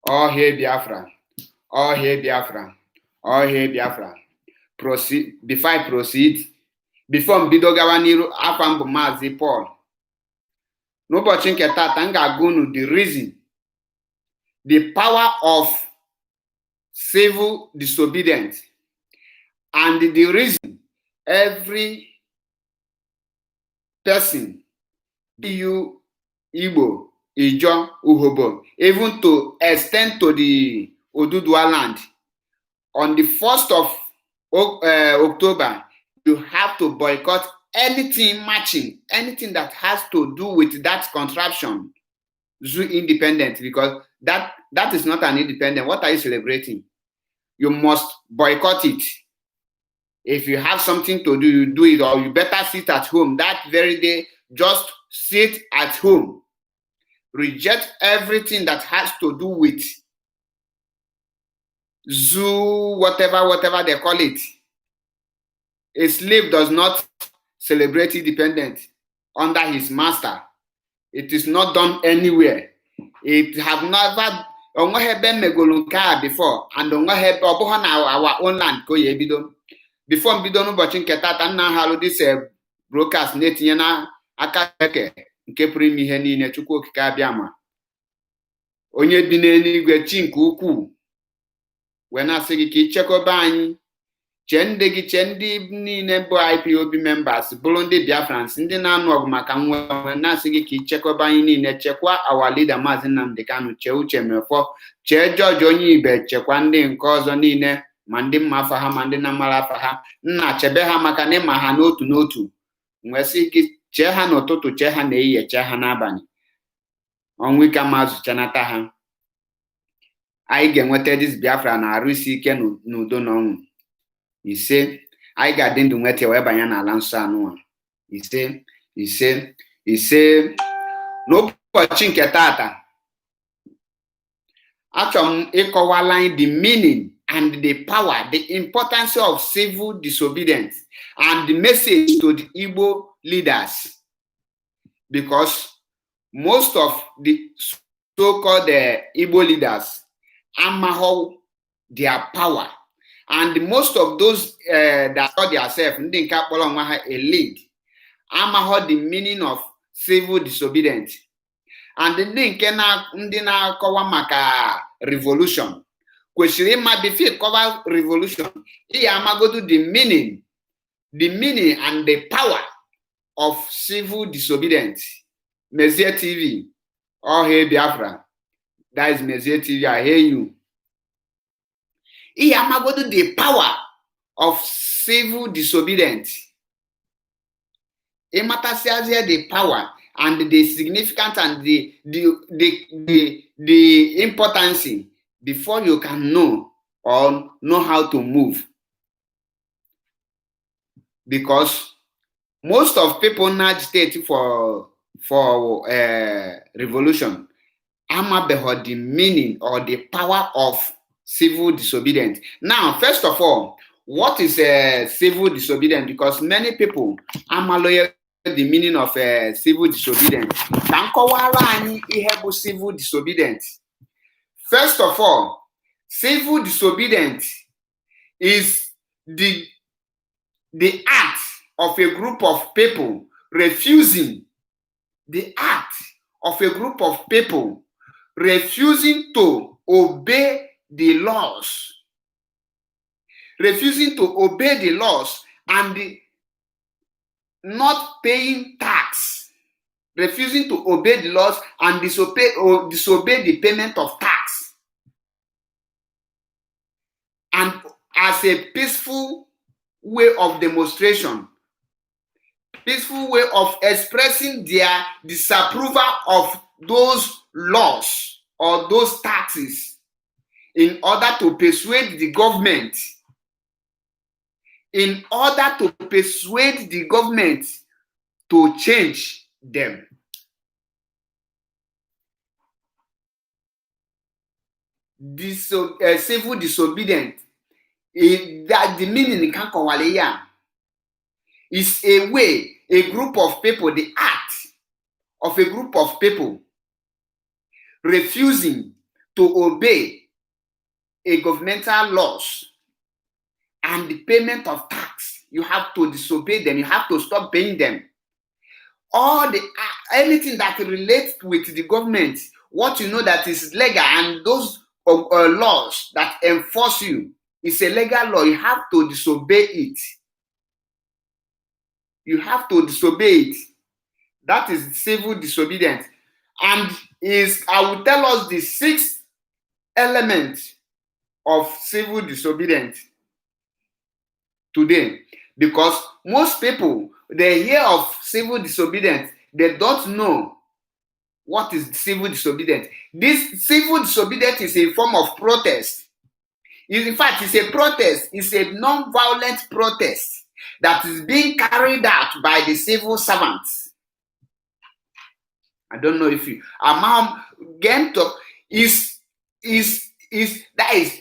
All hail Biafra. All hail Biafra. All hail Biafra. Proceed. Before I proceed, before mbido gawa n'iru, afa m bụ Maazị Paul. N'ụbọchị nke tata m ga-agwa unu the reason, the power of civil disobedience, and the reason every person, you Igbo, Ijo, Uhobo, even to extend to the Odudua land, on the 1st of October, you have to boycott anything matching, anything that has to do with that contraption, Zoo independent, because that is not an independent. What are you celebrating? You must boycott it. If you have something to do, you do it, or you better sit at home. That very day, just sit at home. Reject everything that has to do with zoo, whatever they call it. A slave does not celebrate independence under his master. It is not done anywhere. It have never before, and our own land. Before mbido n'ụbọchị nke tata nna halụ this broadcast na-etinye na aka nke pụrụ ime ihe niile, Chukwu okike abịa ma onye bi n'eluigwe, chi nke ukwuu, wee na-asị gị ka ichekwaba anyị, chee ndị gị, chee ndị niile bụ IPOB members, bụrụ ndị Biafrans, ndị na-anụ ọgụ maka nwa, na-asị gị ka ichekwaba anyị niile, chekwa our leader Maazị Nnamdi Kanu, chee Uche Mefọ, chee George onye ibe, chekwa ndị nke ọzọ niile, ma ndị mma afa ha ma ndị na-amara afa ha. Nna chebe ha maka na ịma ha n'otu n'otu. Nwee sị gị chee ha n'ụtụtụ, chee ha n'ehihie, chee ha n'abalị. Ọnwụ ike ma zụchanata ha. Anyị ga-enweta dis Biafra na arụ isi ike n'udo na ọnwụ. Ise, anyị ga-adị ndụ nweta wee banye n'ala nsọ anụwa. Ise. N'ụbọchị nke tata, achọrọ m ịkọwala anyị the meaning and the power, the importance of civil disobedience, and the message to the Igbo leaders, because most of the so-called Igbo leaders amaho their power, and most of those that call themselves ndị nke akpọrọ onwe ha elite amaho the meaning of civil disobedience, and ndị na-akọwa maka revolution kwesịrị ịma before cover revolution, iya amagodu the meaning and the power of civil disobedience. Mezie TV, all hail Biafra. That is Mezie TV, I hear you. Iya amagodu the power of civil disobedience. Imatasiazie the power and the significance and the importance before you can know or know how to move. Because most of people now agitate for revolution amabeho the meaning or the power of civil disobedience. Now, first of all, what is civil disobedience? Because many people amaloye the meaning of civil disobedience. Can kọwara anyị ihe bụ civil disobedience? First of all, civil disobedience is the act of a group of people refusing to obey the laws, and not paying tax, refusing to obey the laws and disobey the payment of tax, and as a peaceful way of demonstration, peaceful way of expressing their disapproval of those laws or those taxes in order to persuade the government, to change them. This civil disobedience is that the meaning can kọwale is a way, a group of people, the act of a group of people refusing to obey a governmental laws and the payment of tax. You have to disobey them. You have to stop paying them. All the anything that relates with the government, what you know that is legal, and those laws that enforce you is a legal law. You have to disobey it. You have to disobey it. That is civil disobedience, and I will tell us the 6 elements of civil disobedience today, because most people, they hear of civil disobedience, they don't know what is civil disobedience. This civil disobedience is a form of protest. In fact, it's a protest. It's a non-violent protest that is being carried out by the civil servants. I don't know if you that is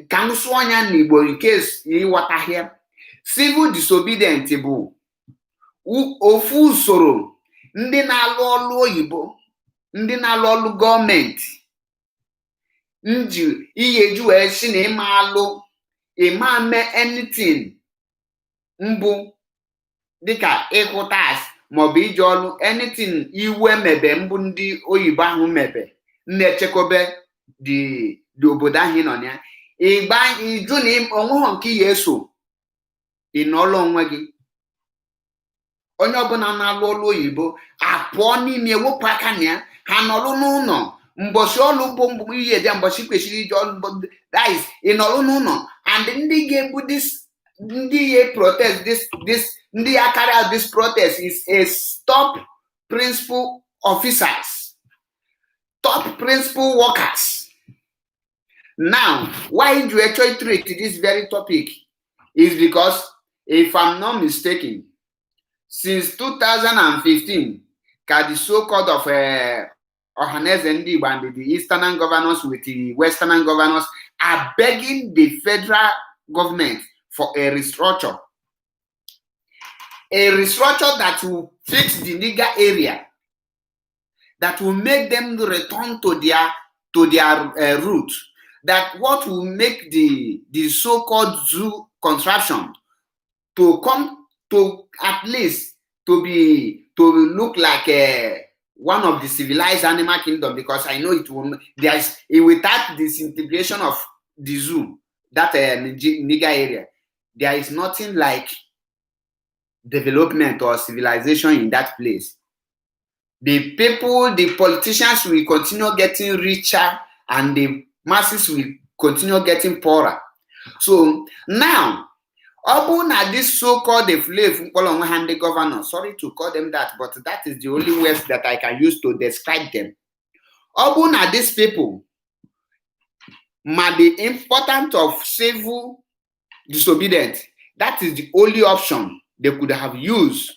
can swanya n'Igbo in case you water here. Civil disobedience bụ ofu usoro ndị na-alụ ọlụ oyibo, ndị na-alụ ọlụ gọọmenti nji iyeju wee si na ịma mee anything mbụ dịka ịkwụ tax maọbụ iji ọlụ anything iwe mebe mbụ ndị oyibo ahụ mebe na-echekobe dị obodo ahụ nọ ya. Ịgba iju na onweghị nke ya eso ịnọlụ onwe gị. Onye ọbụla na-alụ ọlụ oyibo apụọ n'ime ewepụ aka na ya, ha nọlụ n'ụlọ mbọsị ọlụ bụ mbụ ihe dị mbọsị kwesịrị iji ọlụ that is ịnọlụ n'ụlọ, and ndị ga-ebu ndị ya protest this ndị ya carry out this protest is a top principal officers, top principal workers. Now, why do I try to treat this very topic is because, if I'm not mistaken, since 2015, the so-called of Ohaneze Ndi Igbo and the Eastern governors with the Western governors are begging the federal government for a restructure. A restructure that will fix the nigger area, that will make them return to their root, that what will make the so-called zoo construction to come to at least to look like one of the civilized animal kingdom, because I know it will. There is without disintegration of the zoo, that nigger area, there is nothing like development or civilization in that place. The people, the politicians will continue getting richer, and the masses will continue getting poorer. So now, Obuna, this so-called the governor, sorry to call them that, but that is the only words that I can use to describe them. Obuna, these people, the importance of civil disobedience, that is the only option they could have used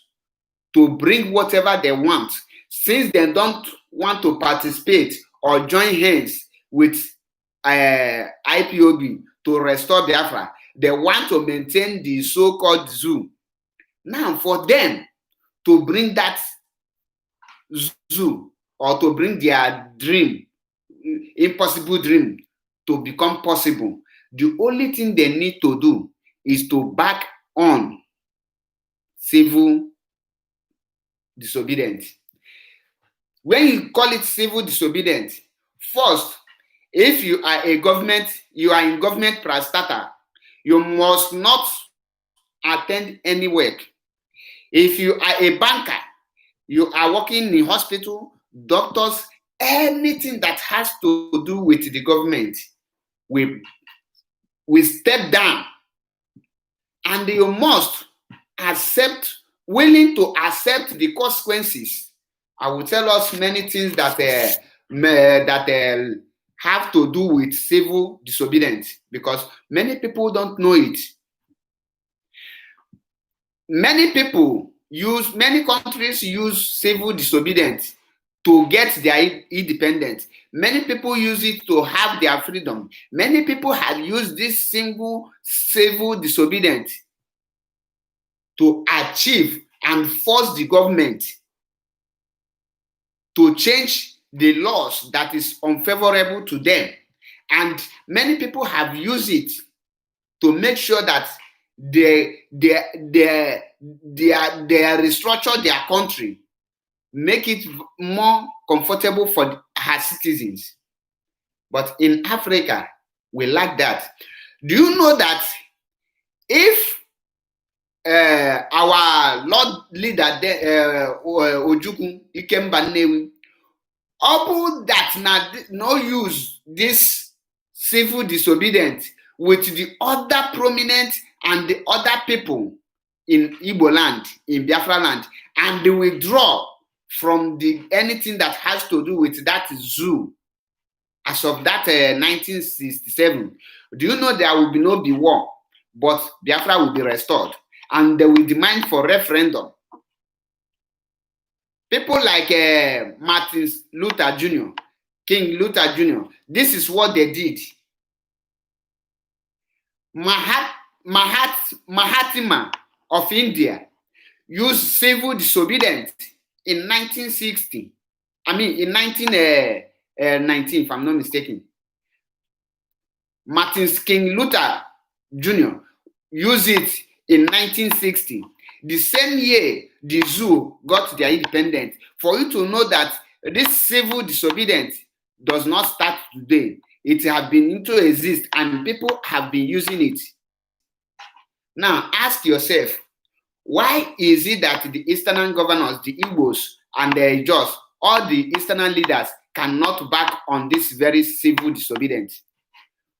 to bring whatever they want, since they don't want to participate or join hands with IPOB to restore Biafra. They want to maintain the so-called zoo. Now, for them to bring that zoo, or to bring their dream, impossible dream, to become possible, the only thing they need to do is to back on civil disobedience. When you call it civil disobedience, first, if you are a government, you are in government parastatal, you must not attend any work. If you are a banker, you are working in hospital, doctors, anything that has to do with the government, we step down, and you must willing to accept the consequences. I will tell us many things that have to do with civil disobedience, because many people don't know it. Many countries use civil disobedience to get their independence. Many people use it to have their freedom. Many people have used this single civil disobedience to achieve and force the government to change the laws that is unfavorable to them. And many people have used it to make sure that they restructure their country, make it more comfortable for her citizens. But in Africa, we lack that. Do you know that if our Lord leader Ojukwu Ikemba Nnewi, all that no use this civil disobedience with the other prominent and the other people in Igbo land, in Biafra land, and they withdraw from anything that has to do with that zoo as of that 1967. Do you know there will no be war, but Biafra will be restored, and they will demand for referendum. People like Martin Luther Jr., King Luther Jr., this is what they did. Mahatma of India used civil disobedience in 1960. I mean, in 1919, if I'm not mistaken. King Luther Jr. used it in 1960. The same year the zoo got their independence. For you to know that this civil disobedience does not start today. It has been into exist and people have been using it. Now ask yourself, why is it that the Eastern governors, the Igbos and the Ijos, all the Eastern leaders cannot back on this very civil disobedience?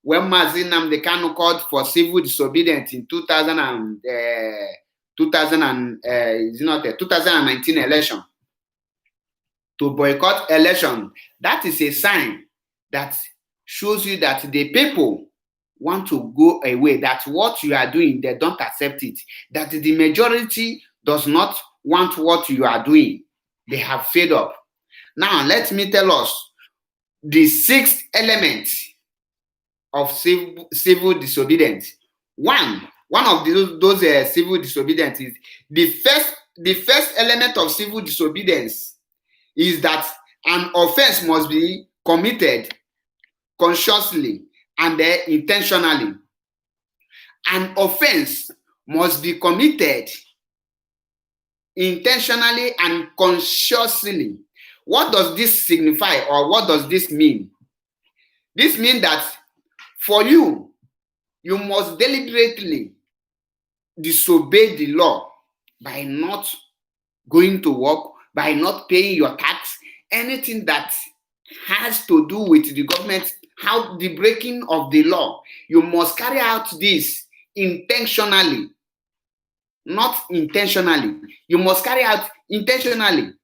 When Mazi Nnamdi Kanu called for civil disobedience in 2019 election, to boycott election, that is a sign that shows you that the people want to go away, that what you are doing, they don't accept it, that the majority does not want what you are doing. They have fed up. Now, let me tell us the 6th element of civil disobedience. One of those civil disobedience is the first element of civil disobedience is that an offense must be committed consciously and intentionally. An offense must be committed intentionally and consciously. What does this signify, or what does this mean? This means that for you, you must deliberately disobey the law by not going to work, by not paying your tax, anything that has to do with the government, how the breaking of the law. You must carry out this intentionally, not intentionally. You must carry out intentionally.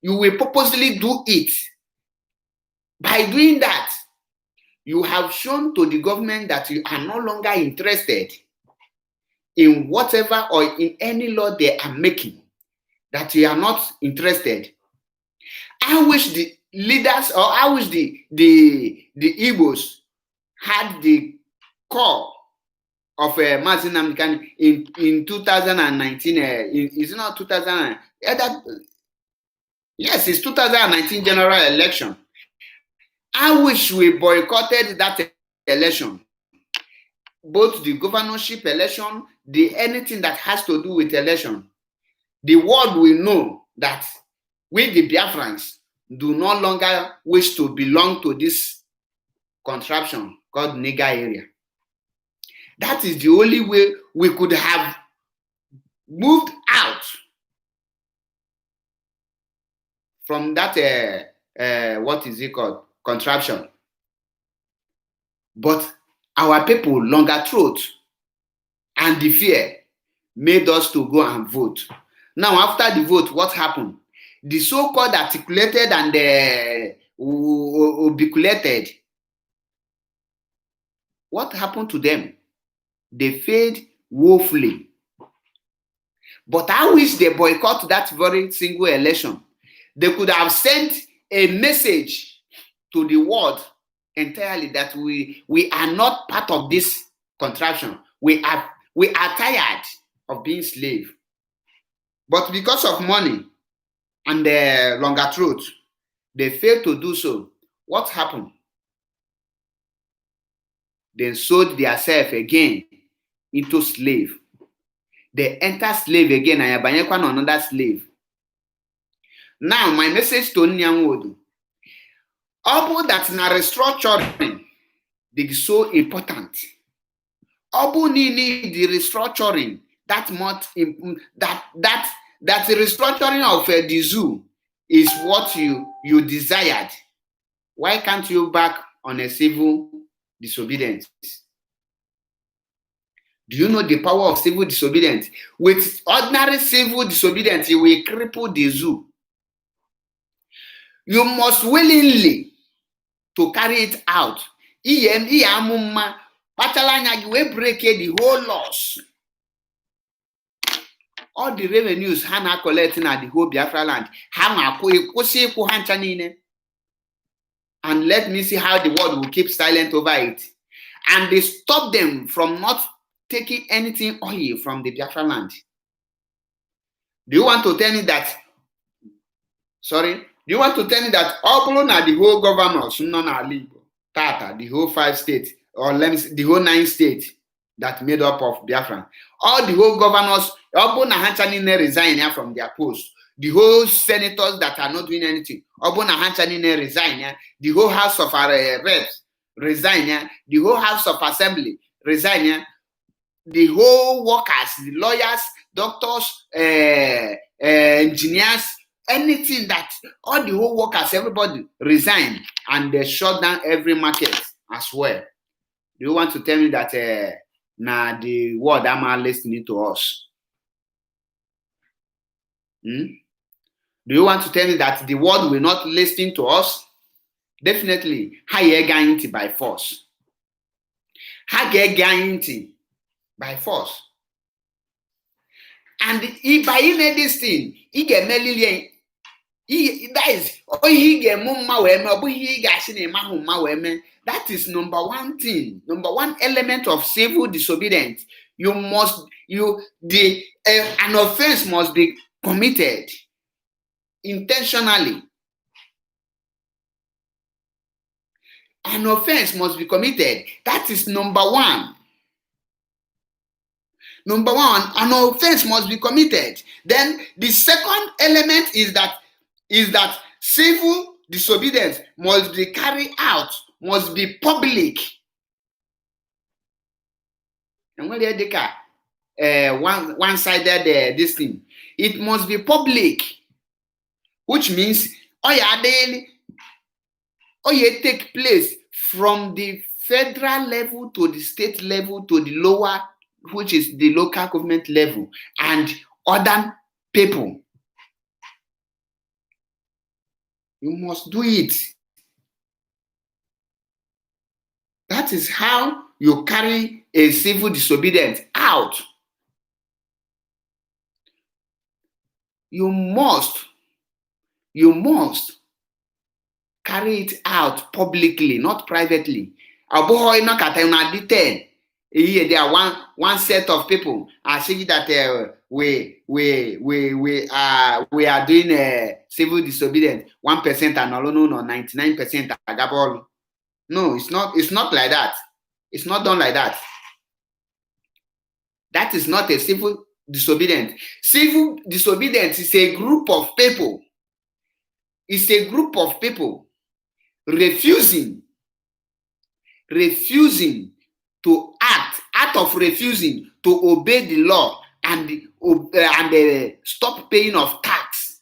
You will purposely do it. By doing that, you have shown to the government that you are no longer interested in whatever or in any law they are making, that you are not interested. I wish the leaders, or I wish the Igbos had the core of Mazi Nnamdi Kanu in 2019. Is it not 2000? Yes, it's 2019 general election. I wish we boycotted that election. Both the governorship election, anything that has to do with election. The world will know that we, the Biafrans, do no longer wish to belong to this contraption called nigger area. That is the only way we could have moved out from that, what is it called? Contraption. But our people, longer throat and the fear made us to go and vote. Now, after the vote, what happened? The so-called articulated and ubiculated, what happened to them? They failed woefully. But I wish they boycott that very single election. They could have sent a message to the world entirely that we are not part of this contraption. We are tired of being slave. But because of money and the longer throat, They failed to do so. What happened? They sold themselves again into slave. They enter slave again and abanyekwa another slave. Now, my message to Nyanwodu. All that na restructuring is so important. All need the restructuring that much that the restructuring of the zoo is what you desired. Why can't you back on a civil disobedience? Do you know the power of civil disobedience? With ordinary civil disobedience, you will cripple the zoo. You must willingly to carry it out. You will break the whole loss. All the revenues Hana collecting at the whole Biafra land. And let me see how the world will keep silent over it. And they stop them from not taking anything oil from the Biafra land. Do you want to tell me that? Sorry? Do you want to tell me that all are the whole governors, Tata, the whole 5 states, or let me say, the whole 9 states that made up of Biafra? All the whole governors, all resign from their post. The whole senators that are not doing anything, resign. The whole House of Reps resign. The whole House of Assembly resign. The whole workers, the lawyers, doctors, engineers, anything that all the whole workers, everybody resign, and they shut down every market as well. Do you want to tell me that now the world am listening to us? Do you want to tell me that the world will not listen to us? Definitely, higher guarantee by force. Higher guarantee by force. And if by this thing, he get million. That is number one thing, number one element of civil disobedience. An offense must be committed intentionally. An offense must be committed. That is number one. Number one, an offense must be committed. Then the second element is that civil disobedience must be carried out, must be public. And when they one-sided this thing, it must be public, which means take place from the federal level to the state level to the lower, which is the local government level, and other people. You must do it. That is how you carry a civil disobedience out. You must carry it out publicly, not privately. There are one set of people are saying that we are doing civil disobedience. 1% and no 99% agabol. No, it's not like that. It's not done like that. That is not a civil disobedience. Civil disobedience is a group of people. It's a group of people refusing to act, out of refusing to obey the law and stop paying of tax.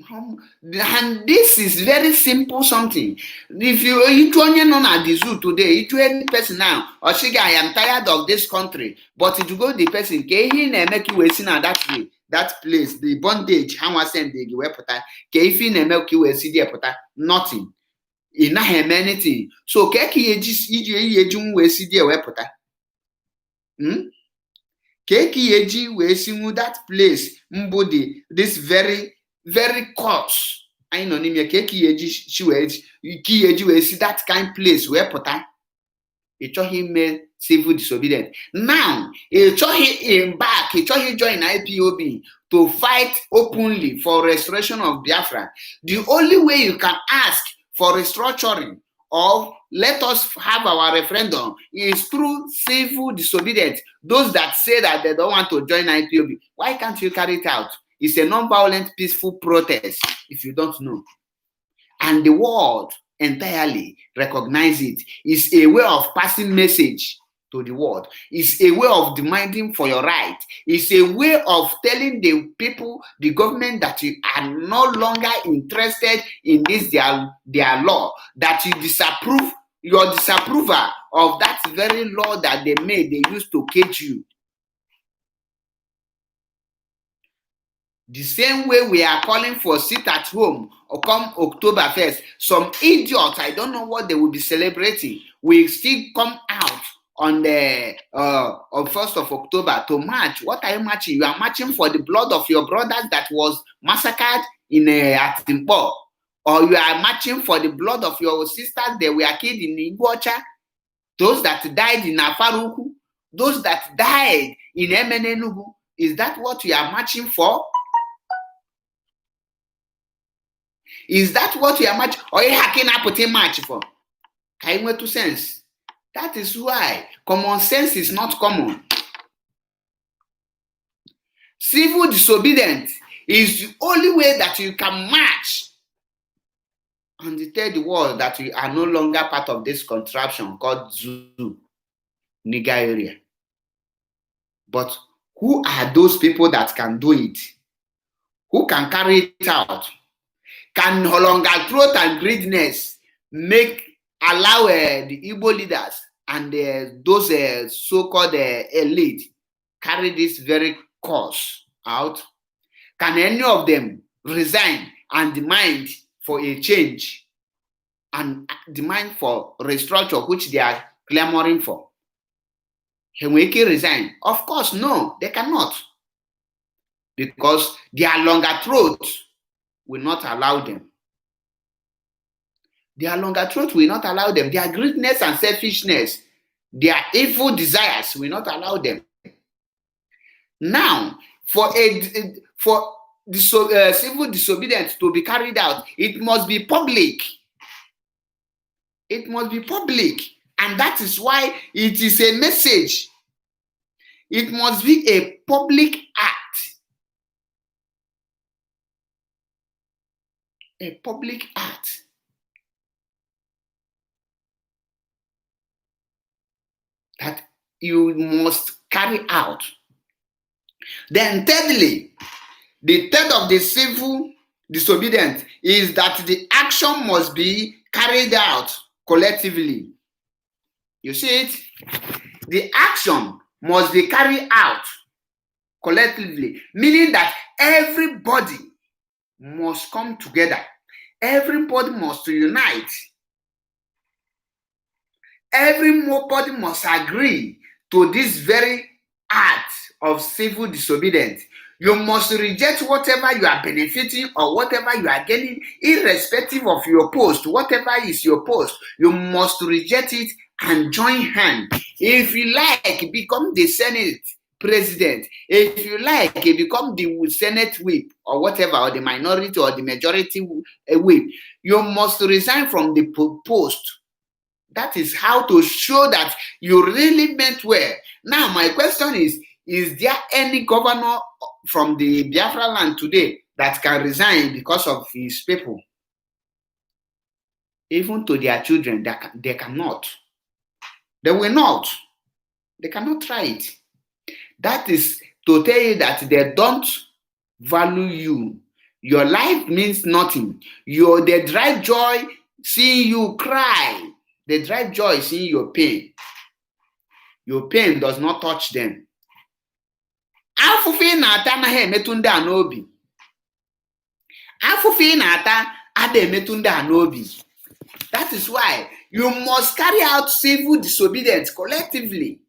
And this is very simple something. If you join on at the zoo today, you any person now, or say, I am tired of this country, but if you go the person, make you wait that way, that place, the bondage, how I send the weapon, if you make you wait there, nothing. In na anything. So keki yeji we si there wepụta. Keki yeji we si that place mbodi this very very course. I know name keki yeji we si that kind place wepụta. ị chọghị ime civil disobedience. Now, ị chọghị embark, ị chọghị join IPOB to fight openly for restoration of Biafra. The only way you can ask for restructuring or let us have our referendum is through civil disobedience. Those that say that they don't want to join IPOB, why can't you carry it out? It's a non-violent, peaceful protest, if you don't know. And the world entirely recognize it. It's a way of passing message to the world. It's a way of demanding for your right. It's a way of telling the people, the government, that you are no longer interested in this their law, that you disapprove, your disapproval of that very law that they made, they used to cage you. The same way we are calling for sit at home or come October 1st, some idiots, I don't know what they will be celebrating, will still come out on the on 1st of October to march. What are you marching? You are marching for the blood of your brothers that was massacred in at Timpo, or you are marching for the blood of your sisters that were killed in Igbo, those that died in Afaruku, those that died in Emenenugu. Is that what you are marching for? Is that what you are marching? Or you hacking up put in march for? Can you to sense? That is why common sense is not common. Civil disobedience is the only way that you can march and tell the world that you are no longer part of this contraption called Zoo Nigger area. But who are those people that can do it? Who can carry it out? Can hunger, throat, and greediness allow the Igbo leaders and those so-called elite carry this very cause out? Can any of them resign and demand for a change and demand for restructure, which they are clamoring for? Can we resign? Of course, no, they cannot. Because their longer throat will not allow them. Their longer throat will not allow them. Their greediness and selfishness, their evil desires will not allow them. Now, for the civil disobedience to be carried out, it must be public. It must be public. And that is why it is a message. It must be a public act. A public act. That you must carry out. Then thirdly, the third of the civil disobedience is that the action must be carried out collectively. You see it? The action must be carried out collectively, meaning that everybody must come together. Everybody must unite. Everybody must agree to this very act of civil disobedience. You must reject whatever you are benefiting or whatever you are getting, irrespective of your post. Whatever is your post, you must reject it and join hands. If you like, become the Senate president. If you like, become the Senate whip or whatever, or the minority or the majority whip. You must resign from the post. That is how to show that you really meant well. Now, my question is there any governor from the Biafra land today that can resign because of his people? Even to their children, they cannot. They will not. They cannot try it. That is to tell you that they don't value you. Your life means nothing. They drive joy seeing you cry. They drive joy seeing your pain. Your pain does not touch them. Afụfụ na-ata anaghị emetụ ndị a n'obi. Afụfụ na-ata ada emetụ ndị a n'obi. That is why you must carry out civil disobedience collectively.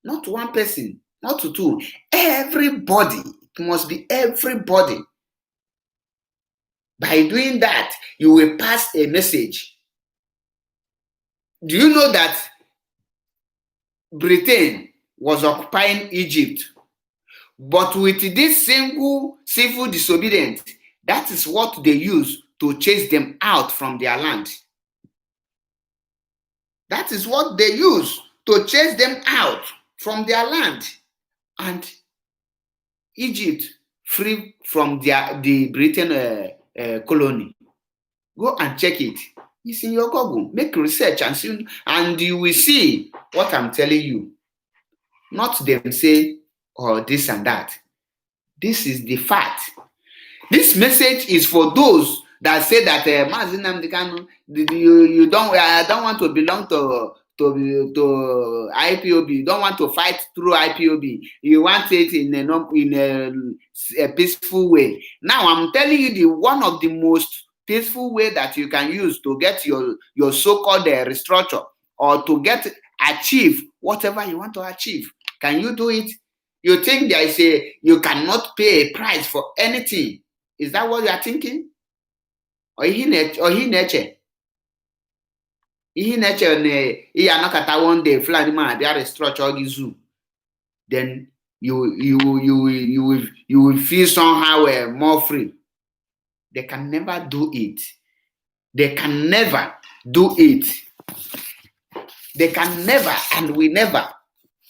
Not one person, not two. Everybody. It must be everybody. By doing that, you will pass a message. Do you know that Britain was occupying Egypt. But with this single civil disobedience, that is what they use to chase them out from their land. That is what they use to chase them out from their land. And Egypt free from the Britain colony. Go and check it. It's in your Google. Make research and see, and you will see what I'm telling you. Not them say, or this and that. This is the fact. This message is for those that say that Mazi Nnamdi Kanu, I don't want to belong to IPOB. You don't want to fight through IPOB. You want it in a peaceful way. Now I'm telling you one of the most peaceful way that you can use to get your so-called restructure or to achieve whatever you want to achieve. Can you do it? You think there is you cannot pay a price for anything? Is that what you are thinking? Or he nature? He nature he anakata one day fly man there restructure the zoo. Then you will feel somehow more free. They can never do it. They can never do it. They can never and will never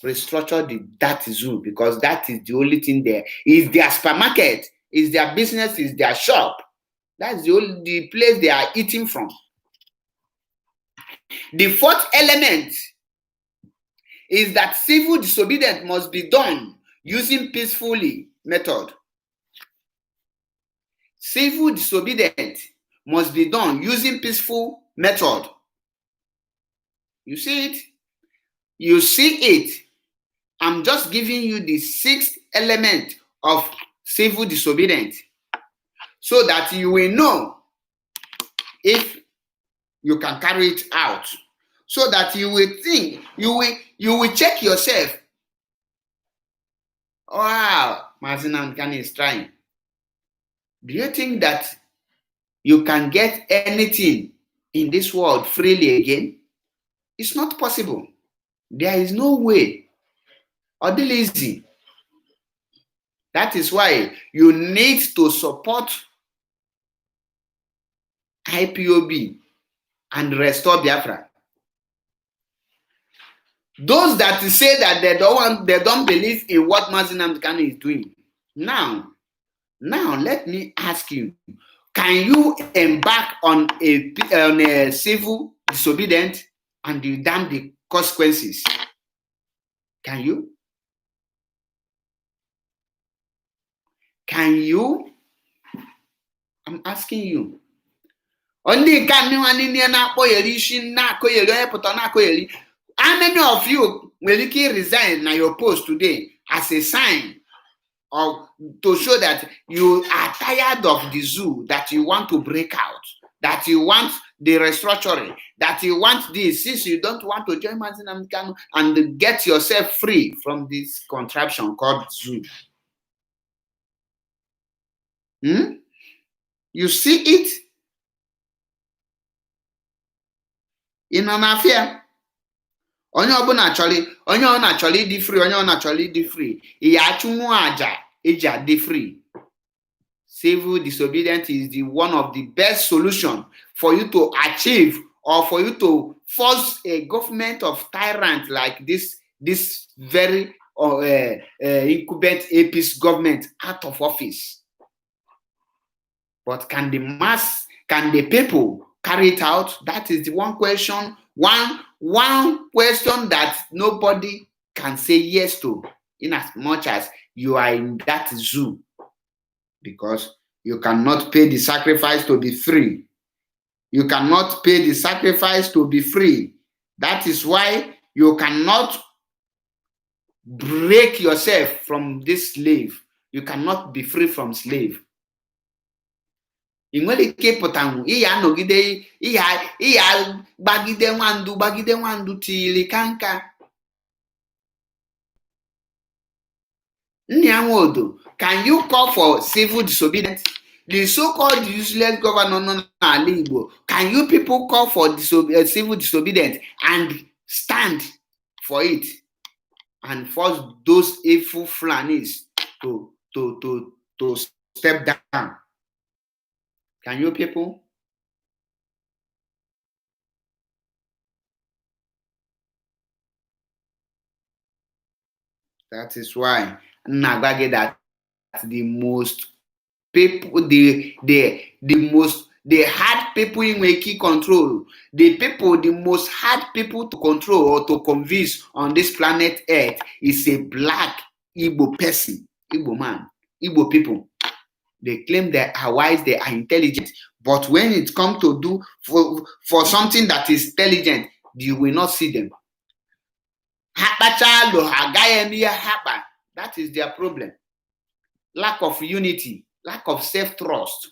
restructure that zoo, because that is the only thing there. Is their supermarket, is their business, is their shop. That's the place they are eating from. The fourth element is that civil disobedience must be done using peacefully method. Civil disobedience must be done using peaceful method. You see it? You see it. I'm just giving you the sixth element of civil disobedience so that you will know if you can carry it out, so that you will think, you will check yourself. Wow, Mazi Nnamdi Kanu is trying. Do you think that you can get anything in this world freely again? It's not possible. There is no way. Or easy. That is why you need to support IPOB and restore Biafra. Those that say that they don't believe in what Mazi Nnamdi Kanu is doing. Now let me ask you, can you embark on a civil disobedience and you damn the consequences? Can you? Can you? I'm asking you. Only how many of you will resign na your post today as a sign of to show that you are tired of the zoo, that you want to break out, that you want the restructuring, that you want this, since you don't want to join Mazi Nnamdi Kanu and get yourself free from this contraption called zoo. You see it? In an affair. Onye ọbụla chọrọ ịdị free, onye ọbụla chọrọ ịdị free. Ihe achụmụ aja eji adị free. Civil disobedience is one of the best solutions for you to achieve or for you to force a government of tyrant like this very incumbent APC government out of office. But can the people carry it out? That is the one question. One question that nobody can say yes to, in as much as you are in that zoo, because you cannot pay the sacrifice to be free. You cannot pay the sacrifice to be free. That is why you cannot break yourself from this slave. You cannot be free from slave. Ị nwere ike ịpụta ihe anọgide ihe gbagide nwandu tiri kanka. Nnianwodo, can you call for civil disobedience? The so-called useless governor n'ala Igbo, can you people call for civil disobedience and stand for it? and force those evil Fulanis to step down. Can you people? That is why Nagage that the most people, the hard people in Weki control, the most hard people to control or to convince on this planet Earth is a black Igbo person, Igbo man, Igbo people. They claim they are wise, they are intelligent, but when it comes to do for something that is intelligent, you will not see them. That is their problem. Lack of unity, lack of self-trust.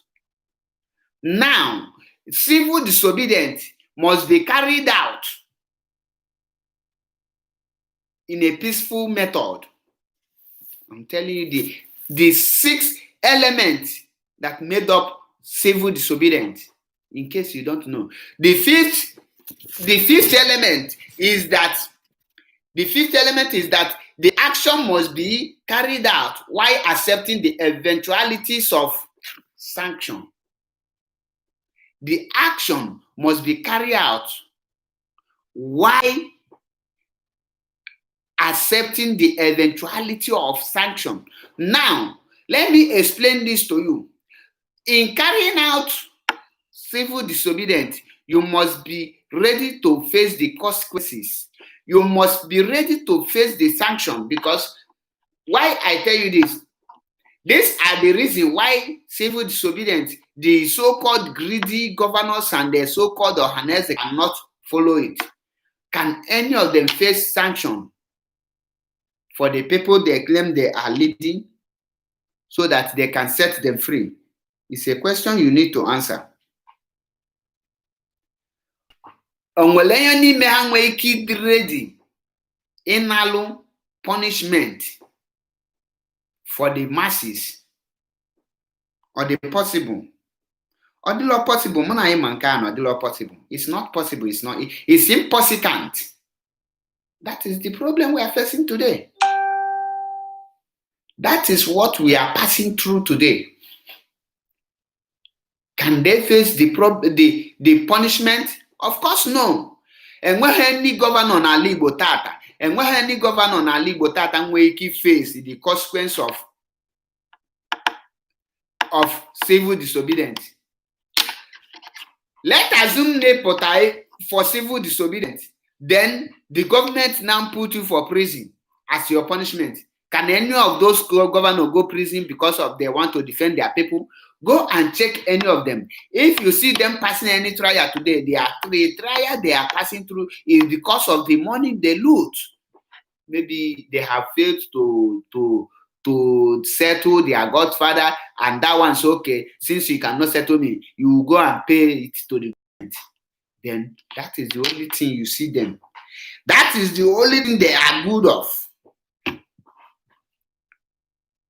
Now, civil disobedience must be carried out in a peaceful method. I'm telling you the 6 elements that made up civil disobedience, in case you don't know. The fifth element is that the action must be carried out while accepting the eventualities of sanction. The action must be carried out while accepting the eventuality of sanction. Now, let me explain this to you. In carrying out civil disobedience, you must be ready to face the consequences. You must be ready to face the sanction, because why I tell you this? These are the reason why civil disobedience, the so-called greedy governors and the so-called Ohanese cannot follow it. Can any of them face sanction for the people they claim they are leading so that they can set them free? It's a question you need to answer. Onwere n'ime ha nwere ike ịdị ready ịnalụ punishment for the masses? Or the possible? Or the law possible? Mana manka the law possible. It's not possible. It's impossible. That is the problem we are facing today. That is what we are passing through today. Can they face the punishment? Of course, no. And when any governor na Igbo tata, nwere face the consequence of civil disobedience. Let's assume they put for civil disobedience. Then the government now put you for prison as your punishment. Can any of those governors go prison because of they want to defend their people? Go and check any of them. If you see them passing any trial today, the trial they are passing through is because of the money they loot. Maybe they have failed to settle their godfather, and that one's okay. Since you cannot settle me, you go and pay it to the government. Then that is the only thing you see them. That is the only thing they are good of.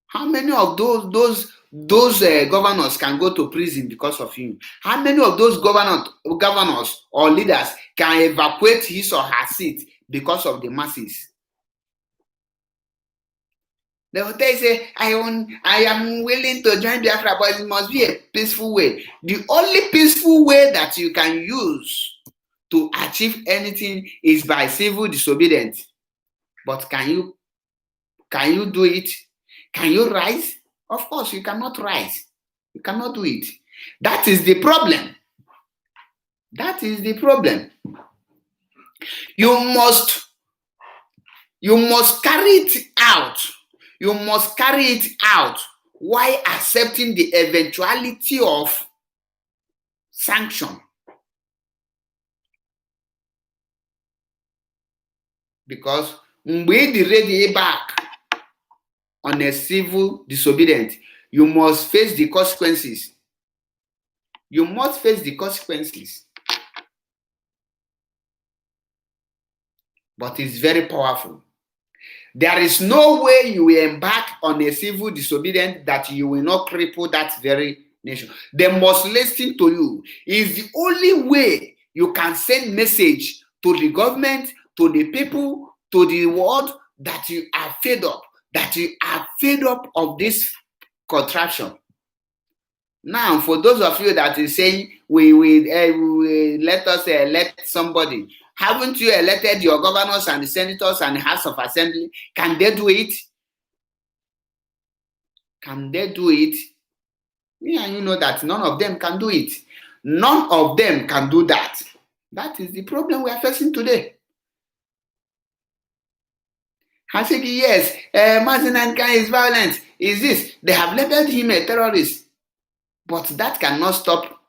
How many of those governors can go to prison because of you? How many of those governors or leaders can evacuate his or her seat because of the masses? They will say, I am willing to join Biafra, but it must be a peaceful way. The only peaceful way that you can use to achieve anything is by civil disobedience. But can you do it? Can you rise? Of course, you cannot rise. You cannot do it. That is the problem. That is the problem. You must carry it out. You must carry it out while accepting the eventuality of sanction. Because when we ready back on a civil disobedience, you must face the consequences. You must face the consequences. But it's very powerful. There is no way you will embark on a civil disobedience that you will not cripple that very nation. They must listen to you. It's the only way you can send message to the government, to the people, to the world, that you are fed up, of this contraption. Now, for those of you that is saying we let us elect somebody, haven't you elected your governors and the senators and the House of Assembly? Can they do it? Can they do it? Me and you know that none of them can do it. None of them can do that. That is the problem we are facing today. I said, yes, Mazen Anka is violent. Is this? They have labeled him a terrorist. But that cannot stop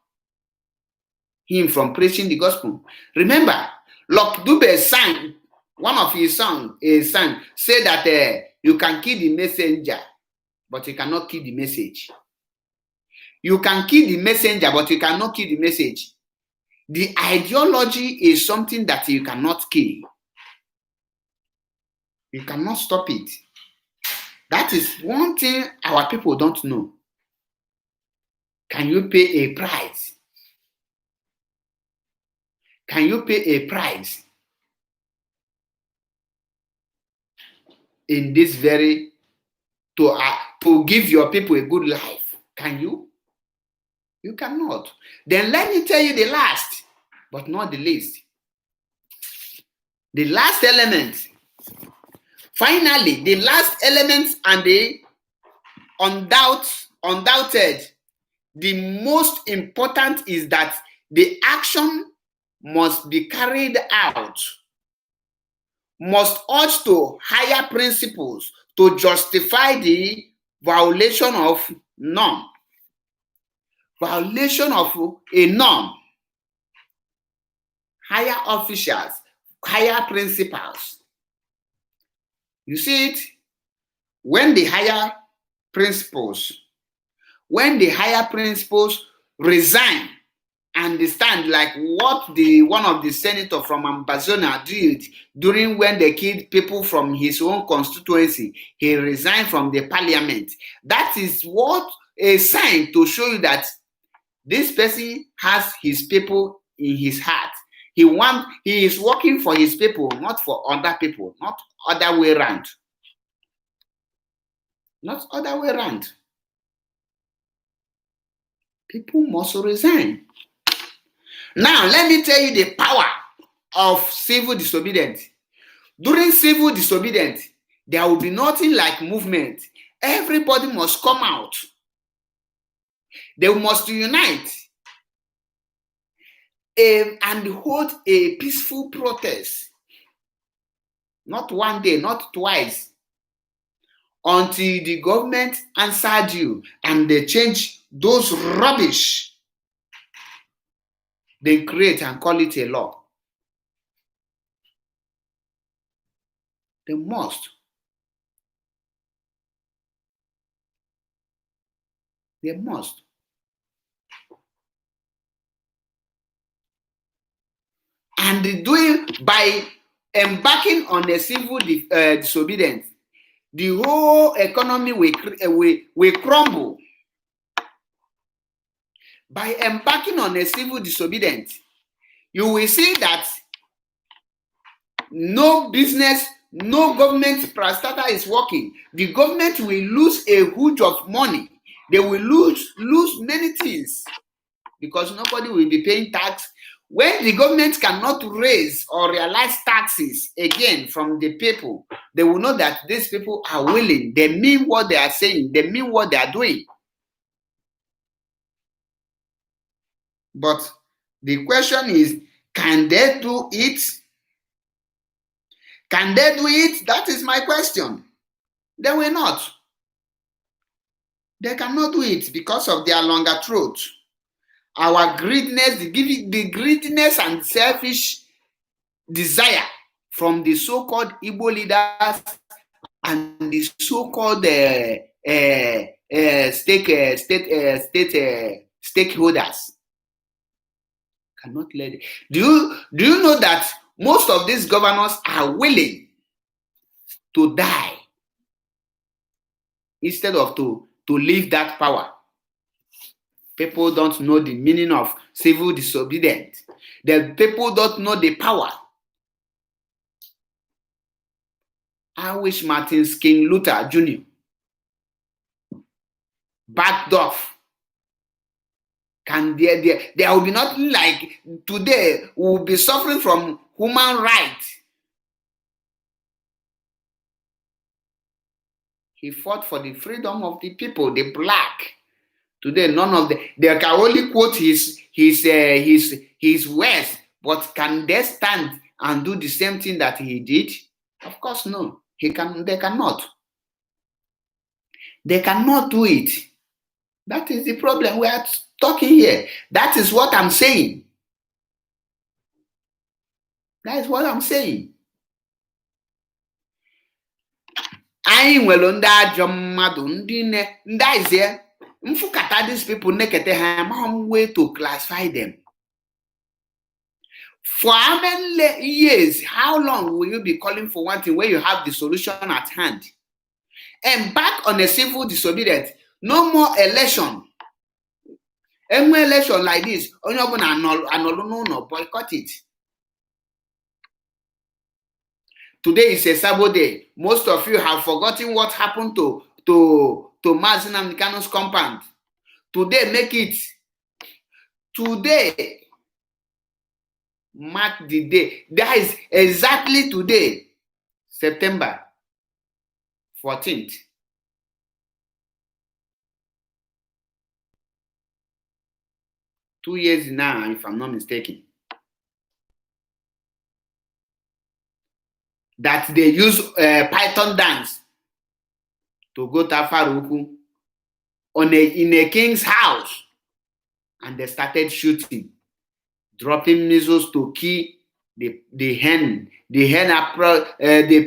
him from preaching the gospel. Remember, Lok Dube sang, one of his songs, said that you can kill the messenger, but you cannot kill the message. You can kill the messenger, but you cannot kill the message. The ideology is something that you cannot kill. You cannot stop it. That is one thing our people don't know. Can you pay a price? Can you pay a price in this very to give your people a good life? Can you? You cannot. Then let me tell you the last, but not the least. The last element. Finally, the last element and the undoubted, the most important is that the action must be carried out, must urge to higher principles to justify the violation of norm. Violation of a norm. Higher officials, higher principles. You see it? When the higher principals resign and stand like what one of the senator from Ambazonia did during when they killed people from his own constituency, he resigned from the parliament. That is what a sign to show you that this person has his people in his heart. He is working for his people, not for other people, not other way around. Not other way around. People must resign. Now, let me tell you the power of civil disobedience. During civil disobedience, there will be nothing like movement. Everybody must come out. They must unite and hold a peaceful protest. Not one day, not twice. Until the government answered you and they change those rubbish they create and call it a law. They must. They must. And doing by embarking on a civil disobedience, the whole economy will crumble. By embarking on a civil disobedience, you will see that no business, no government parastatal is working. The government will lose a huge of money. They will lose many things because nobody will be paying tax. When the government cannot raise or realize taxes again from the people, they will know that these people are willing. They mean what they are saying. They mean what they are doing. But the question is, can they do it? Can they do it? That is my question. They will not. They cannot do it because of their longer throat. Our greediness, the greediness and selfish desire from the so-called igbo leaders and the so-called stakeholders cannot let it. Do you know that most of these governors are willing to die instead of to leave that power? People don't know the meaning of civil disobedience. The people don't know the power. I wish Martin King Luther Jr. backed off. There will be nothing like today. We will be suffering from human rights. He fought for the freedom of the people, the black. Today, none of them. They can only quote his words, but can they stand and do the same thing that he did? Of course, no. They cannot. They cannot do it. That is the problem we are talking here. That is what I'm saying. That is what I'm saying. Anyị nwere ndị ajọ mmadụ, ndị izie mfụkata these people nekete ha amaghị way to classify them. For how many years, how long will you be calling for one thing where you have the solution at hand? And back on a civil disobedience, no more election. Any election like this, only no boycott it. Today is a Sabbath day. Most of you have forgotten what happened to Mazi Nnamdi Kanu's compound. Today, make it. Today, mark the day. That is exactly today, September 14th. Two years now, if I'm not mistaken. That they use Python dance to go to Faruku in a king's house, and they started shooting, dropping missiles to kill the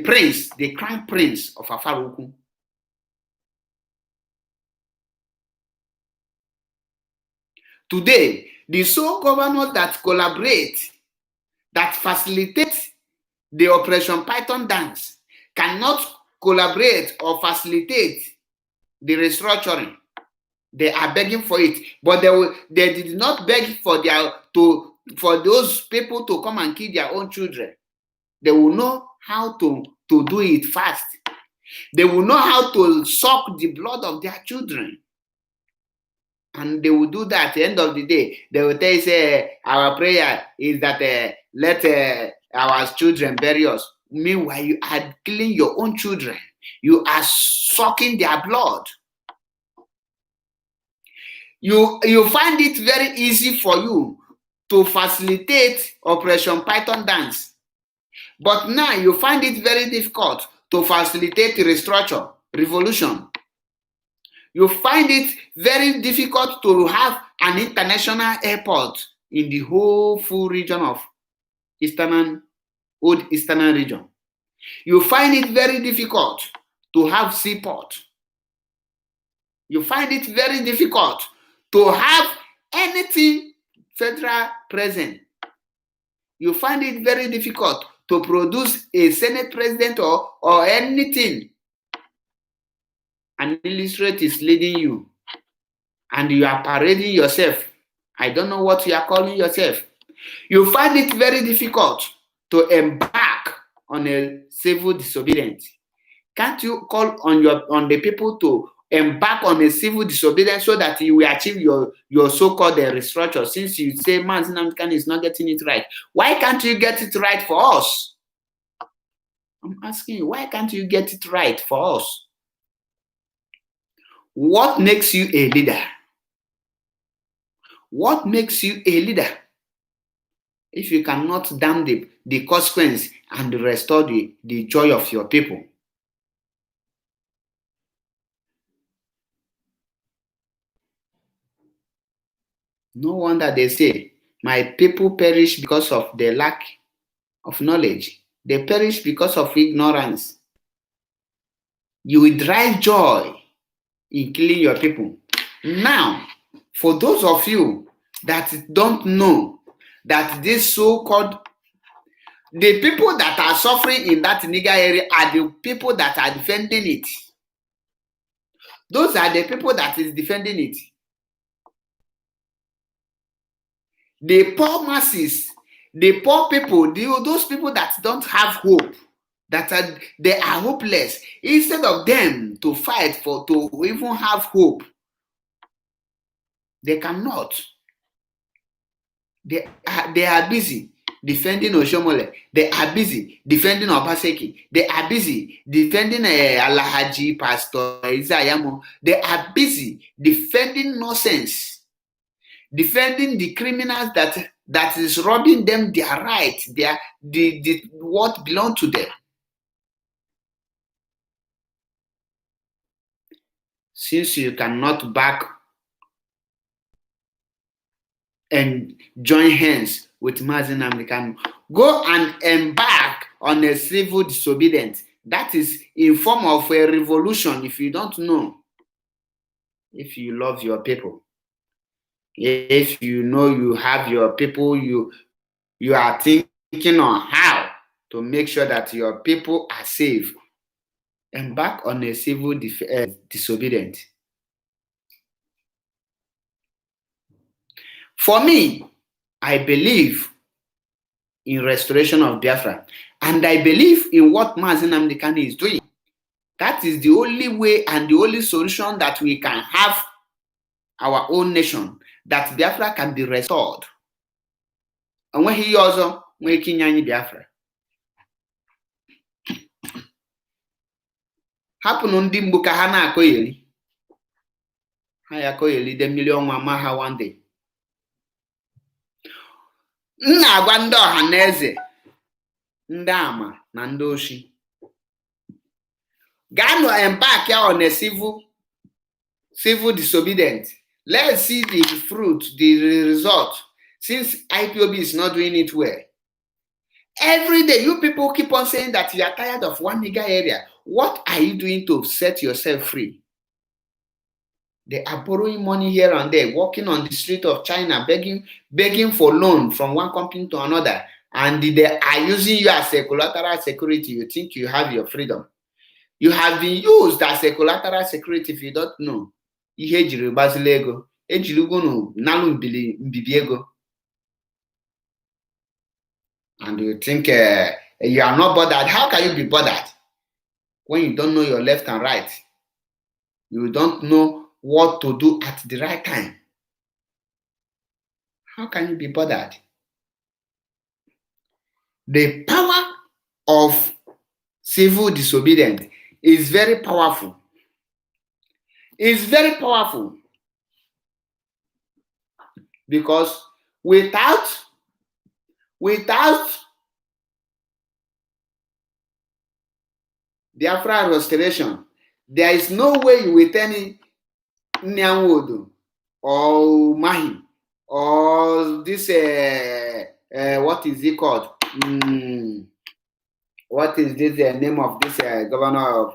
prince, the crown prince of Afaruku. Today, the sole governors that collaborate, that facilitate the Operation Python dance, cannot collaborate or facilitate the restructuring. They are begging for it, but they did not beg for those people to come and kill their own children. They will know how to do it fast. They will know how to suck the blood of their children. And they will do that at the end of the day. They will say, our prayer is that let our children bury us. Meanwhile, you are killing your own children. You are sucking their blood. You find it very easy for you to facilitate Operation Python dance. But now you find it very difficult to facilitate restructure, revolution. You find it very difficult to have an international airport in the whole full region of old Eastern region. You find it very difficult to have seaport. You find it very difficult to have anything federal present. You find it very difficult to produce a Senate president or anything. An illustrate is leading you, and you are parading yourself. I don't know what you are calling yourself. You find it very difficult to embark on a civil disobedience. Can't you call on the people to embark on a civil disobedience so that you will achieve your so-called restructure? Since you say Mazi Nnamdi Kanu is not getting it right, why can't you get it right for us? I'm asking you, why can't you get it right for us? What makes you a leader? What makes you a leader? If you cannot damn the consequence and restore the joy of your people. No wonder they say, my people perish because of the lack of knowledge. They perish because of ignorance. You will drive joy in killing your people. Now, for those of you that don't know that this so-called, the people that are suffering in that nigger area are the people that are defending it. Those are the people that is defending it. The poor masses, the poor people, those people that don't have hope, they are hopeless. Instead of them to fight to even have hope, they cannot. They are busy defending Oshomole. They are busy defending Obaseki. They are busy defending Alahaji Pastor Isayamo. They are busy defending nonsense, defending the criminals that is robbing them their right, the what belong to them. Since you cannot back and join hands with Mazi Nnamdi Kanu, go and embark on a civil disobedience. That is in form of a revolution. If you don't know, if you love your people, if you know you have your people, you are thinking on how to make sure that your people are safe, embark on a civil disobedience. For me, I believe in restoration of Biafra, and I believe in what Mazi Nnamdi Kanu is doing. That is the only way and the only solution that we can have our own nation, that Biafra can be restored. And when he also making Yanyi Biafra, happen ndị Igbo ka ha na-akọgheri, ha ya akọgheri de million ma ha one day. M na-agwa ndị ọha na eze, ndị ama na ndị oshi, gaa no embark on a civil disobedience. Let's see the fruit, the result. Since IPOB is not doing it well, every day you people keep on saying that you are tired of one nigger area. What are you doing to set yourself free? They are borrowing money here and there, walking on the street of China, begging for loan from one company to another, and they are using you as a collateral security. You think you have your freedom. You have been used as a collateral security. If you don't know, ihe ejiri gbazile ego, ejiri ugwu nalu mbibi ego. And you think you are not bothered. How can you be bothered when you don't know your left and right? You don't know what to do at the right time. How can you be bothered? The power of civil disobedience is very powerful. It's very powerful because without Biafra restoration, there is no way you will tell me Nyanwodo or Mahi or this what is it called? What is this name of this governor of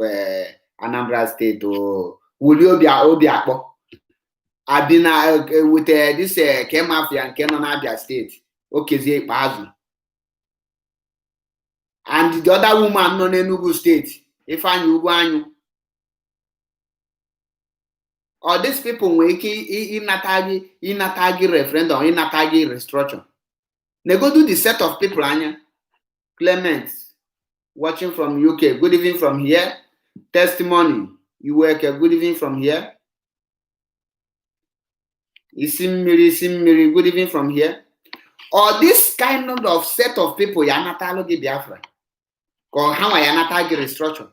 Anambra State? Or Obiakpo? I've been with this Kemafia and Kenon Abia State. Okay, Bazu. And the other woman non Enugu State, if I knew one. Or these people making in Natagi referendum, in Natagi restructure. They go do the set of people, Anya. Clement, watching from UK, good evening from here. Testimony, you work a good evening from here. Isimiri, good evening from here. Or this kind of set of people, Yanatalogi Biafra, or how Yanatagi restructure.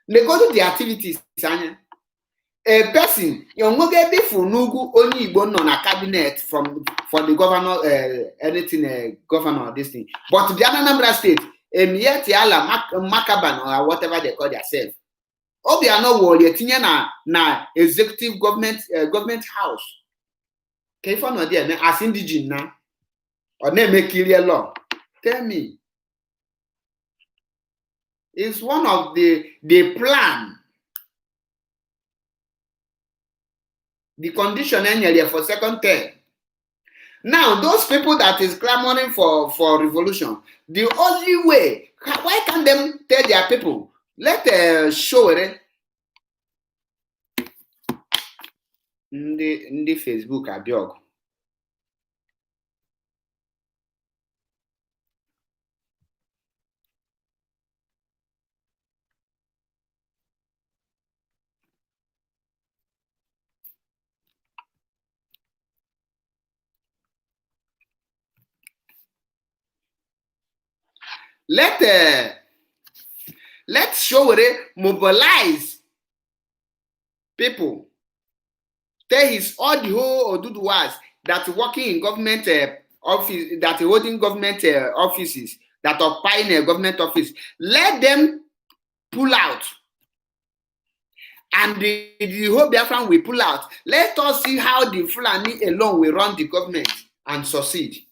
They go do the activities, Anya. A person, you're not getting for Nugu only igbo on a cabinet for the governor, anything governor this thing. But the Anambra State, Mietiala Makaban or whatever they call themselves. Oh, they are not worried. Na executive government house. Can you know there as indigenous now? Or they make clear law? Tell me. It's one of the plan. The condition annually for second term. Now, those people that is clamoring for revolution, the only way, why can't them tell their people, let show it. In the Facebook abiog. Let Showore mobilize people. Tell all the whole Oduduwas that working in government office, that holding government offices, that occupying a government office. Let them pull out. And the whole Biafran will pull out. Let us see how the Fulani alone will run the government and succeed.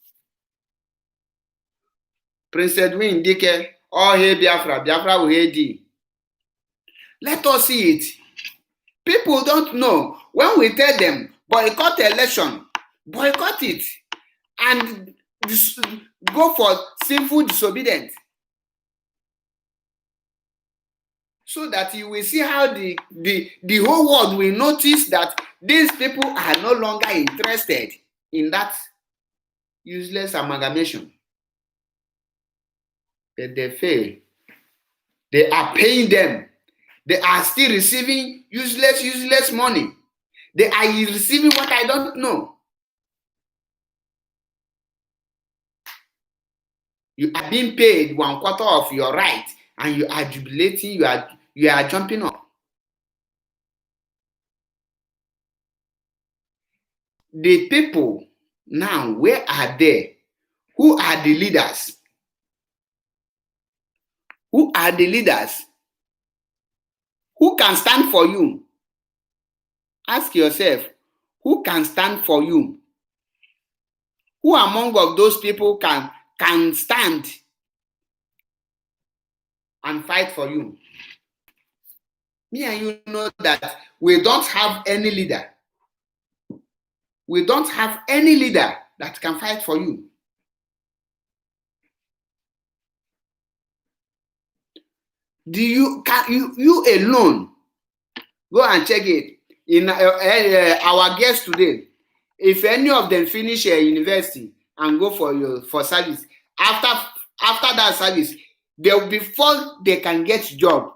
Prince Edwin Dike, all hail Biafra, Biafra will hail thee. Let us see it. People don't know. When we tell them, boycott the election, boycott it, and go for sinful disobedience. So that you will see how the whole world will notice that these people are no longer interested in that useless amalgamation. But they fail. They are paying them. They are still receiving useless money. They are receiving what I don't know. You are being paid 1/4 of your right, and you are jubilating, you are jumping up. The people now, where are they? Who are the leaders? Who are the leaders? Who can stand for you? Ask yourself, who can stand for you? Who among of those people can stand and fight for you? Me and you know that we don't have any leader. We don't have any leader that can fight for you. You alone go and check it in our guests today? If any of them finish university and go for service, after that service, before they can get job,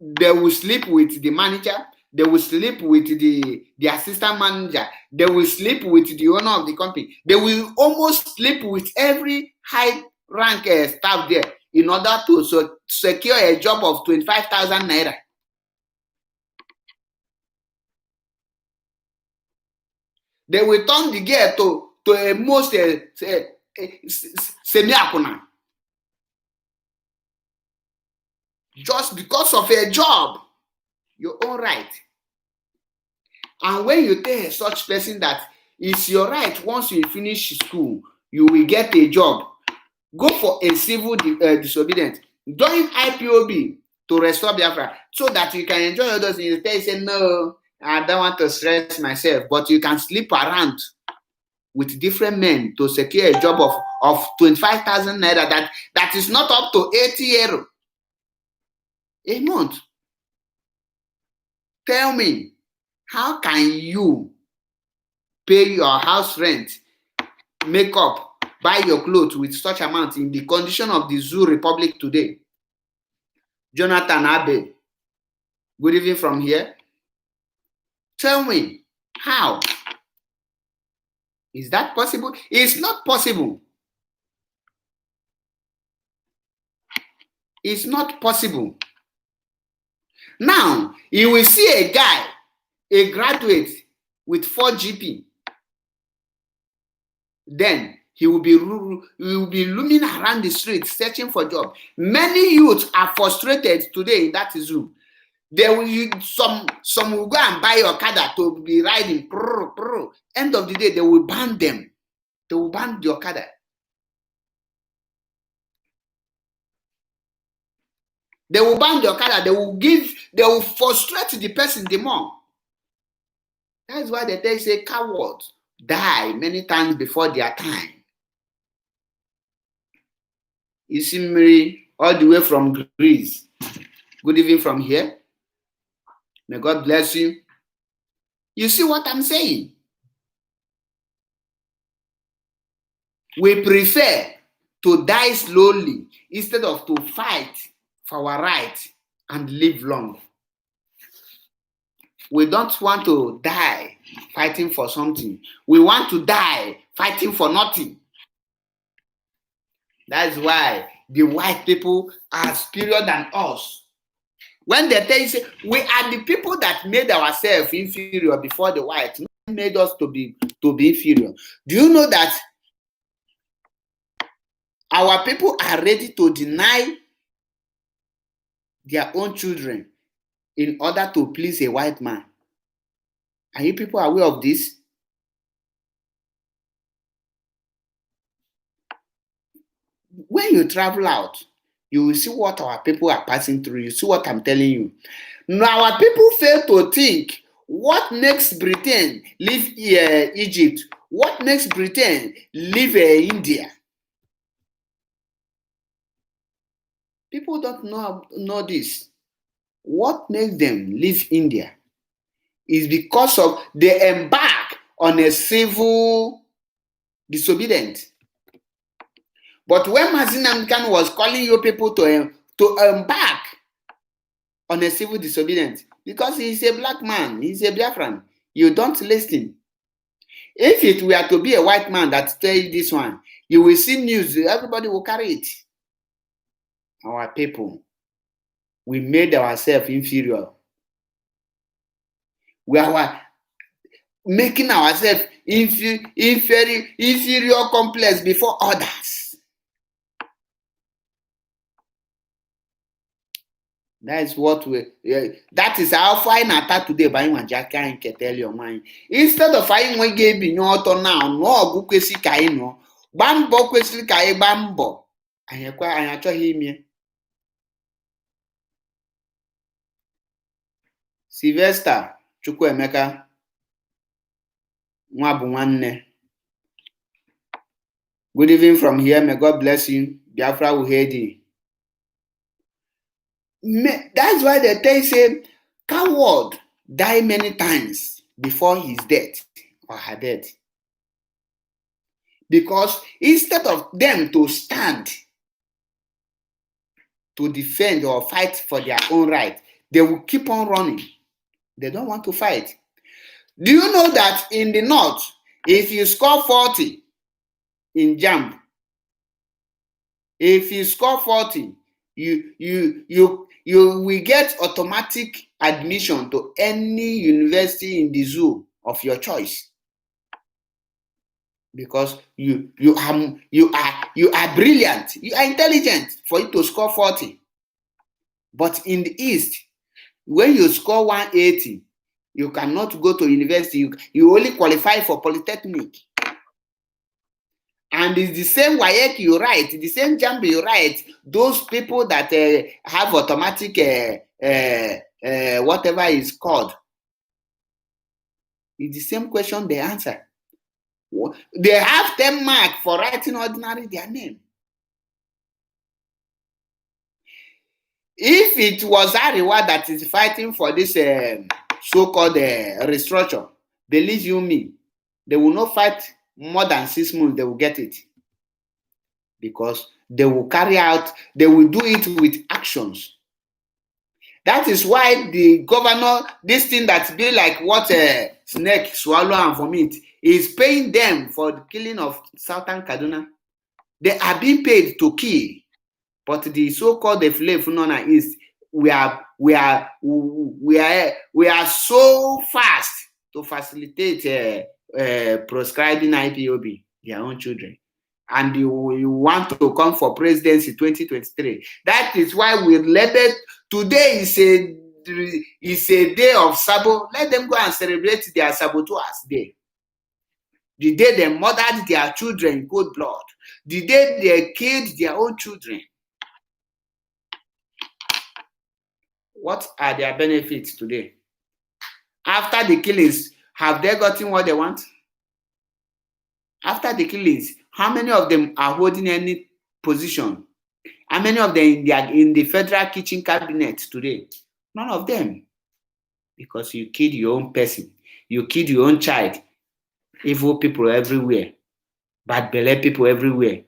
they will sleep with the manager, they will sleep with the assistant manager, they will sleep with the owner of the company, they will almost sleep with every high rank staff there in order to secure a job of 25,000 naira. They will turn the girl to a most semi-apuna just because of a job. Your own right. And when you tell such person that it's your right, once you finish school, you will get a job, go for a civil disobedience, join IPOB to restore Biafra so that you can enjoy others. You say, no, I don't want to stress myself, but you can sleep around with different men to secure a job of 25,000 naira that is not up to 80 euro a month. Tell me, how can you pay your house rent, make up, buy your clothes with such amount in the condition of the Zoo Republic today? Jonathan Abe, good evening from here. Tell me, how? Is that possible? It's not possible. It's not possible. Now, you will see a guy, a graduate with 4 GP. Then he will be roaming around the street searching for job. Many youths are frustrated today in that zoo. Some will go and buy your Okada to be riding. End of the day, they will ban them. They will ban the Okada. They will ban the Okada. They will frustrate the person the more. That's why they say cowards die many times before their time. Isimiri, all the way from Greece. Good evening from here. May God bless you. You see what I'm saying? We prefer to die slowly instead of to fight for our right and live long. We don't want to die fighting for something. We want to die fighting for nothing. That's why the white people are superior than us. When they tell you, say, we are the people that made ourselves inferior before the whites, not made us to be inferior. Do you know that our people are ready to deny their own children in order to please a white man? Are you people aware of this? When you travel out, you will see what our people are passing through. You see what I'm telling you. Now, our people fail to think what makes Britain leave Egypt, what makes Britain leave India. People don't know this. What makes them leave India is because of they embark on a civil disobedience. But when Mazin Amkan was calling you people to embark on a civil disobedience, because he's a black man, he's a Biafran, you don't listen. If it were to be a white man that tell you this one, you will see news, everybody will carry it. Our people, we made ourselves inferior. We are making ourselves inferior complex before others. That is what that is how fine attack today by Jacka and Ketel your mind. Instead of finding one game in your auto now, no good kwesi kaino, bambo kwesi kai bambo. I actually him. Sylvester Chukwuemeka nwa bụ nwanne. Good evening from here. May God bless you. Biafra will hear thee. That's why they tell you, say, coward die many times before his death or her death. Because instead of them to stand to defend or fight for their own right, they will keep on running. They don't want to fight. Do you know that in the north, if you score 40 in JAMB, if you score 40, you will get automatic admission to any university in the zoo of your choice, because you are brilliant, you are intelligent for you to score 40. But in the East, when you score 180, you cannot go to university. You only qualify for polytechnic. And it's the same WAEC you write, the same JAMB you write. Those people that have automatic whatever is called, it's the same question they answer. They have 10 marks for writing ordinary their name. If it was Ariwa that is fighting for this so-called restructure, believe you me, they will not fight more than 6 months, they will get it. Because they will carry out, they will do it with actions. That is why the governor, this thing that be like what a snake swallow and vomit, is paying them for the killing of Southern Kaduna. They are being paid to kill. But the so-called Funona East, we are so fast to facilitate proscribing IPOB, their own children. And you want to come for presidency 2023. That is why we label today is a day of Sabo. Let them go and celebrate their Saboteurs Day. The day they murdered their children in cold blood. The day they killed their own children. What are their benefits today? After the killings, have they gotten what they want? After the killings, how many of them are holding any position? How many of them in the federal kitchen cabinet today? None of them. Because you killed your own person. You killed your own child. Evil people everywhere. Bad belly people everywhere.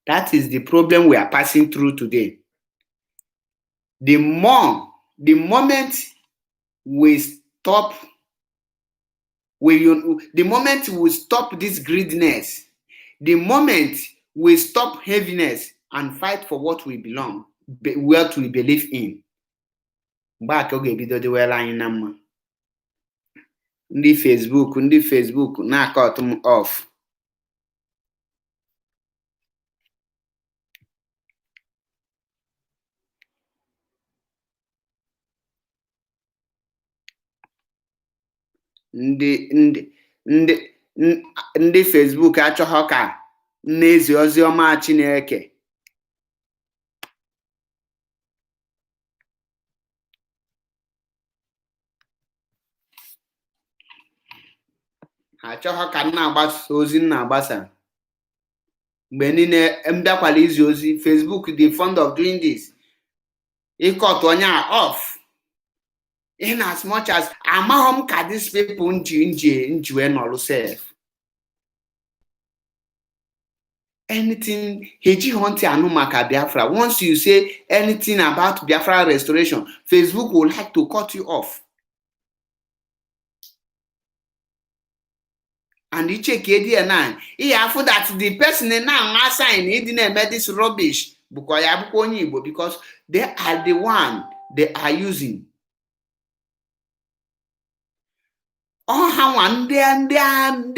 That is the problem we are passing through today. The moment we stop this greediness, the moment we stop heaviness and fight for what we belong, what we believe in. Mgbe a ka ọ ga-ebido dịwere anyị na mma. Ndị Facebook na-akọt m off. Ndị Facebook achọghọ ka n'ezi ozi ọma Chineke. Ha achọghọ ka na-agbasa ozi na-agbasa. Mgbe niile mbịakwala izi ozi, Facebook dị fond of doing this. Ịkọtụ onye a off. In as much as amahom ka these people nji wee nọrụ sef. Anything heji ntị anụ maka Biafra. Once you say anything about Biafra restoration, Facebook will like to cut you off. And you check here now, after that the person now assign it na-eme this rubbish because ya bụkwa onye Igbo, because they are the one they are using. Ha nwa ndị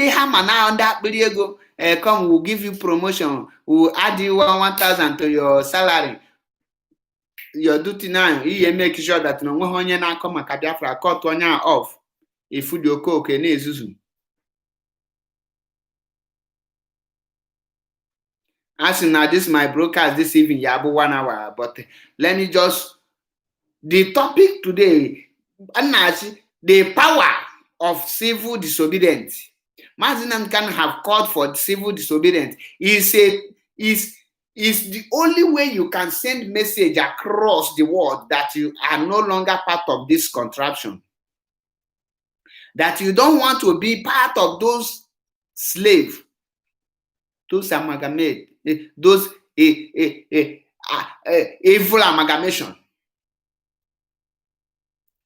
ha ma na ndị akpịrị ego, come, we'll give you promotion, we'll add you 1,000 to your salary. Your duty now, you make sure that no nwe onye na-akọ maka Biafra cut onye off. Ifu dị oke na-ezuzu. As now, this my broadcast this evening, yabu 1 hour, but let me just, the topic today, the power of civil disobedience. Mazinam can have called for civil disobedience. Is the only way you can send message across the world that you are no longer part of this contraption. That you don't want to be part of those slaves, those amalgamate, those evil amalgamation.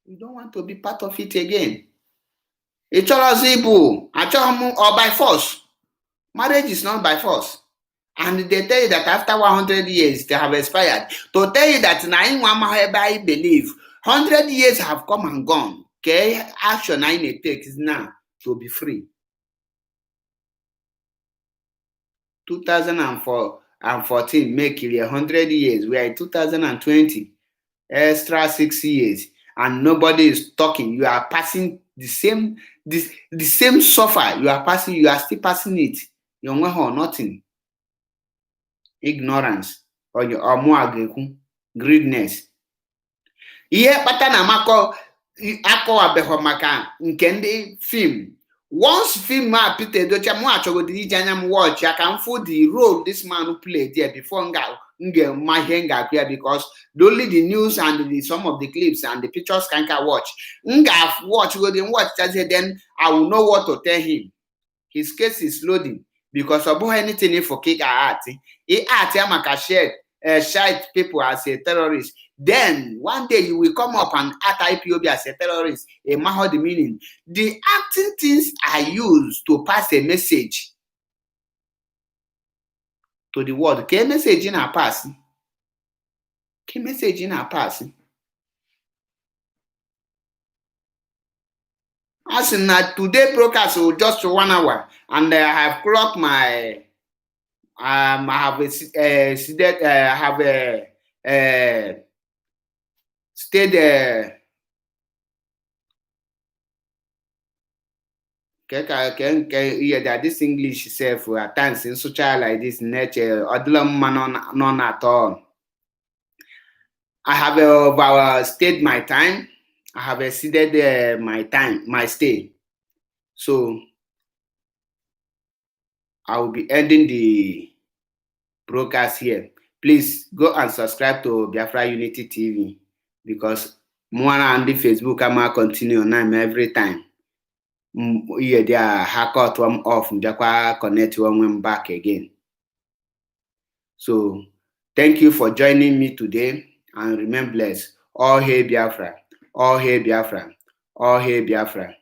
You don't want to be part of it again. It's all evil, or by force. Marriage is not by force. And they tell you that after 100 years they have expired. To tell you that I believe 100 years have come and gone. Okay, action I take is now to be free. 2014 make it 100 years. We are in 2020, extra 6 years, and nobody is talking. You are passing the same suffer. You are still passing it. You know nothing. Ignorance or more greediness. Ihe kpata na mako akọwabeghị maka nke ndị film. Once film Peter Edochie m achọgodiri iji anya m watch ya ka m fụ the role this man played there before ma ihe ga-akụ because only the news and some of the clips and the pictures can watch. Watch then I will know what to tell him. His case is loading because of anything for kick art. He art maka shite people as a terrorist. Then one day you will come up and act IPOB as a terrorist. A matter the meaning. The acting things are used to pass a message to the world. Ke message in a pass? Ke message in a pass? As in that today broadcast will just 1 hour, and I have clocked my. I have stayed that this English self at times in social like this nature none at all. I have stayed my time. I have exceeded my stay. So I will be ending the broadcast here. Please go and subscribe to Biafra Unity TV because more on the Facebook I continue on every time. They are hacked one off, connect one back again. So thank you for joining me today and remain blessed. All hail Biafra, all hail Biafra, all hail Biafra.